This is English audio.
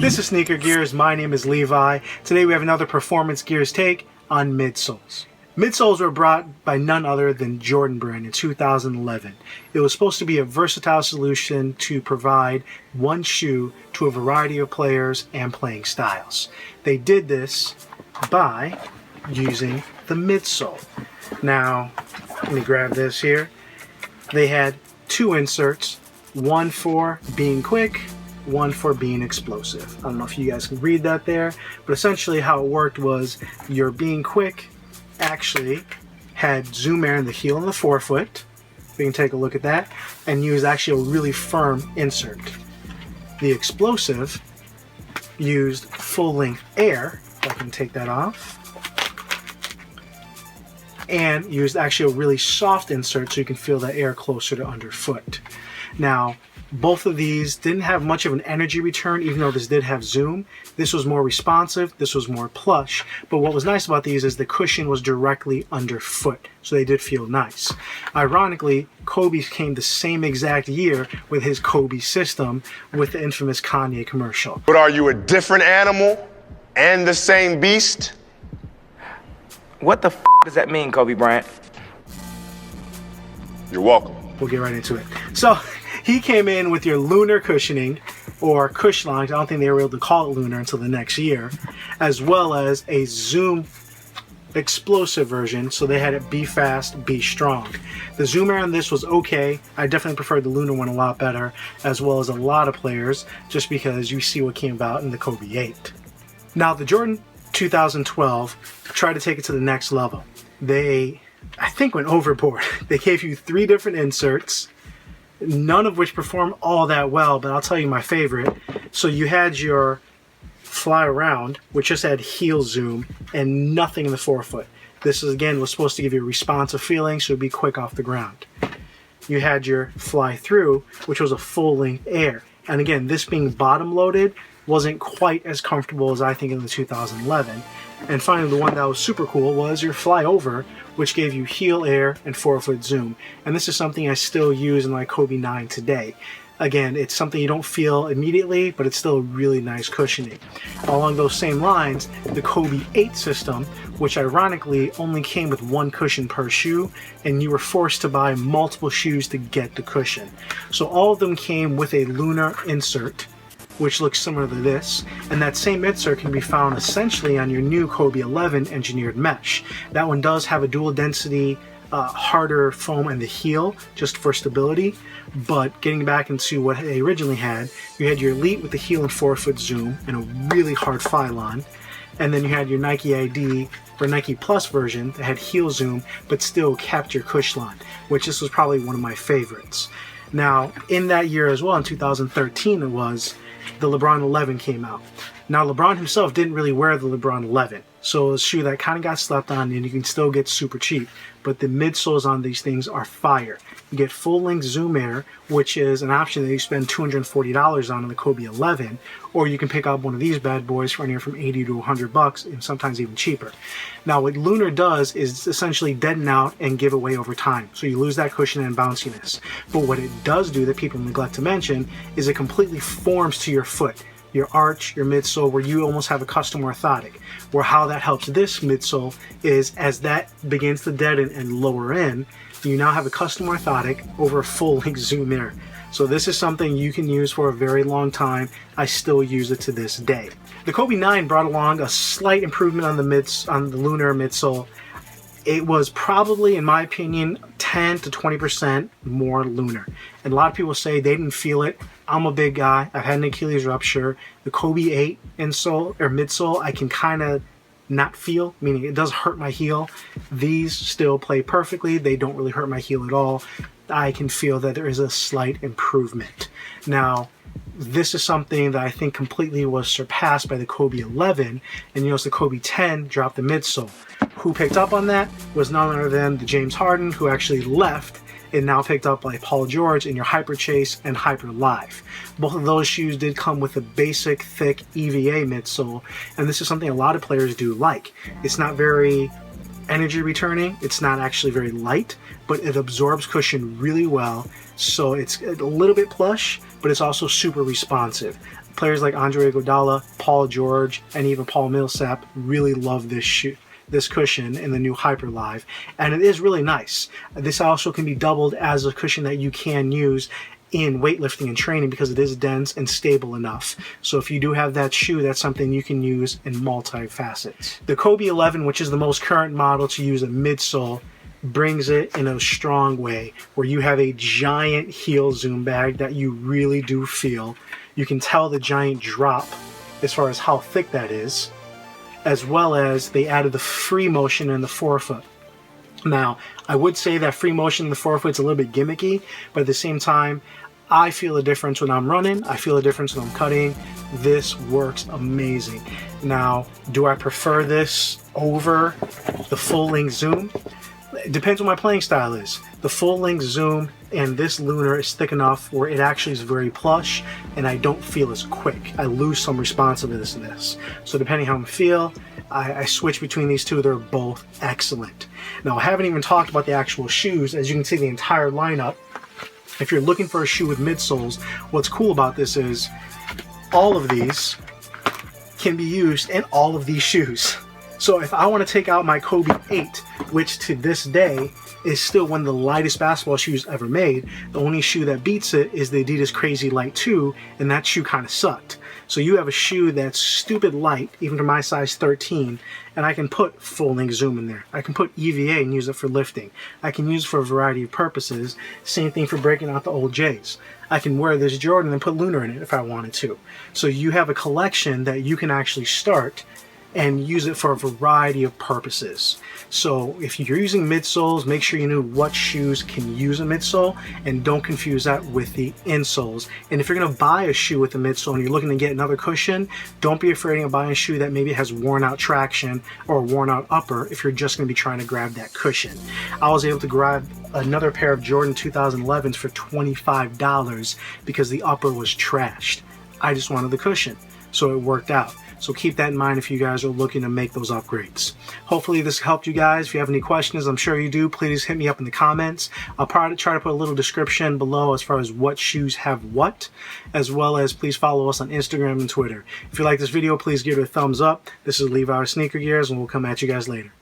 This is Sneaker Gearz. My name is Levi. Today we have another performance Gearz take on midsoles. Midsoles were brought by none other than Jordan Brand in 2011. It was supposed to be a versatile solution to provide one shoe to a variety of players and playing styles. They did this by using the midsole. Now, let me grab this here. They had two inserts, one for being quick, one for being explosive. I don't know if you guys can read that there, but essentially how it worked was your being quick actually had zoom air in the heel and the forefoot. We can take a look at that and use actually a really firm insert. The explosive used full length air. I can take that off. And used actually a really soft insert so you can feel that air closer to underfoot. Now, both of these didn't have much of an energy return, even though this did have zoom. This was more responsive, this was more plush, but what was nice about these is the cushion was directly underfoot, so they did feel nice. Ironically, Kobe came the same exact year with his Kobe system with the infamous Kanye commercial. But are you a different animal and the same beast? What the f does that mean, Kobe Bryant? You're welcome. We'll get right into it. So, he came in with your Lunar cushioning, or cush lines. I don't think they were able to call it Lunar until the next year, as well as a zoom explosive version, so they had it be fast, be strong. The zoom air on this was okay. I definitely preferred the Lunar one a lot better, as well as a lot of players, just because you see what came about in the Kobe 8. Now, the Jordan 2012 tried to take it to the next level. They, I think, went overboard. They gave you 3 different inserts, none of which performed all that well, but I'll tell you my favorite. So you had your fly around, which just had heel zoom and nothing in the forefoot. This is, again, was supposed to give you a responsive feeling, so it'd be quick off the ground. You had your fly through, which was a full length air. And again, this being bottom loaded wasn't quite as comfortable as I think in the 2011. And finally, the one that was super cool was your fly over, which gave you heel air and forefoot zoom. And this is something I still use in my Kobe 9 today. Again, it's something you don't feel immediately, but it's still really nice cushioning. Along those same lines, the Kobe 8 system, which ironically only came with 1 cushion per shoe, and you were forced to buy multiple shoes to get the cushion. So all of them came with a Lunar insert, which looks similar to this, and that same insert can be found essentially on your new Kobe 11 engineered mesh. That one does have a dual density harder foam in the heel just for stability, but getting back into what they originally had, you had your Elite with the heel and forefoot zoom and a really hard phylon, and then you had your Nike ID or Nike Plus version that had heel zoom but still kept your cush line, which this was probably one of my favorites. Now, in that year as well, in 2013 it was, the LeBron 11 came out. Now, LeBron himself didn't really wear the LeBron 11, so it's a shoe that kind of got slept on and you can still get super cheap. But the midsoles on these things are fire. You get full-length zoom air, which is an option that you spend $240 on in the Kobe 11, or you can pick up one of these bad boys for anywhere from $80 to $100, and sometimes even cheaper. Now, what Lunar does is essentially deaden out and give away over time, so you lose that cushion and bounciness. But what it does do that people neglect to mention is it completely forms to your foot, your arch, your midsole, where you almost have a custom orthotic. Where how that helps this midsole is as that begins to deaden and lower in, you now have a custom orthotic over a full-length zoom air. So this is something you can use for a very long time. I still use it to this day. The Kobe 9 brought along a slight improvement on the Lunar midsole. It was probably, in my opinion, 10 to 20% more Lunar. And a lot of people say they didn't feel it. I'm a big guy. I've had an Achilles rupture. The Kobe 8 insole or midsole, I can kind of not feel, meaning it does hurt my heel. These still play perfectly. They don't really hurt my heel at all. I can feel that there is a slight improvement. Now, this is something that I think completely was surpassed by the Kobe 11, and you notice the Kobe 10 dropped the midsole. Who picked up on that was none other than the James Harden, who actually left and now picked up by Paul George in your Hyper Chase and Hyper Live. Both of those shoes did come with a basic thick EVA midsole, and this is something a lot of players do like. It's not very energy returning, it's not actually very light, but it absorbs cushion really well, so it's a little bit plush, but it's also super responsive. Players like Andre Iguodala, Paul George, and even Paul Millsap really love this shoe, this cushion in the new Hyper Live, and it is really nice. This also can be doubled as a cushion that you can use in weightlifting and training because it is dense and stable enough. So if you do have that shoe, that's something you can use in multi-facets. The Kobe 11, which is the most current model to use a midsole, brings it in a strong way where you have a giant heel zoom bag that you really do feel. You can tell the giant drop as far as how thick that is, as well as they added the free motion in the forefoot. Now, I would say that free motion in the forefoot is a little bit gimmicky, but at the same time, I feel a difference when I'm running. I feel a difference when I'm cutting. This works amazing. Now, do I prefer this over the full-length zoom? It depends what my playing style is. The full-length zoom and this Lunar is thick enough where it actually is very plush and I don't feel as quick. I lose some responsiveness in this. So depending how I feel, I switch between these two. They're both excellent. Now, I haven't even talked about the actual shoes. As you can see, the entire lineup, if you're looking for a shoe with midsoles, what's cool about this is all of these can be used in all of these shoes. So if I want to take out my Kobe 8, which to this day is still one of the lightest basketball shoes ever made, the only shoe that beats it is the Adidas Crazy Light 2, and that shoe kind of sucked. So you have a shoe that's stupid light, even for my size 13, and I can put full-length zoom in there. I can put EVA and use it for lifting. I can use it for a variety of purposes. Same thing for breaking out the old J's. I can wear this Jordan and put Lunar in it if I wanted to. So you have a collection that you can actually start and use it for a variety of purposes. So if you're using midsoles, make sure you know what shoes can use a midsole and don't confuse that with the insoles. And if you're going to buy a shoe with a midsole and you're looking to get another cushion, don't be afraid of buying a shoe that maybe has worn out traction or worn out upper if you're just going to be trying to grab that cushion. I was able to grab another pair of Jordan 2011s for $25 because the upper was trashed. I just wanted the cushion, so it worked out. So keep that in mind if you guys are looking to make those upgrades. Hopefully this helped you guys. If you have any questions, I'm sure you do, please hit me up in the comments. I'll probably try to put a little description below as far as what shoes have what, as well as please follow us on Instagram and Twitter. If you like this video, please give it a thumbs up. This is Levi Sneaker Gearz, and we'll come at you guys later.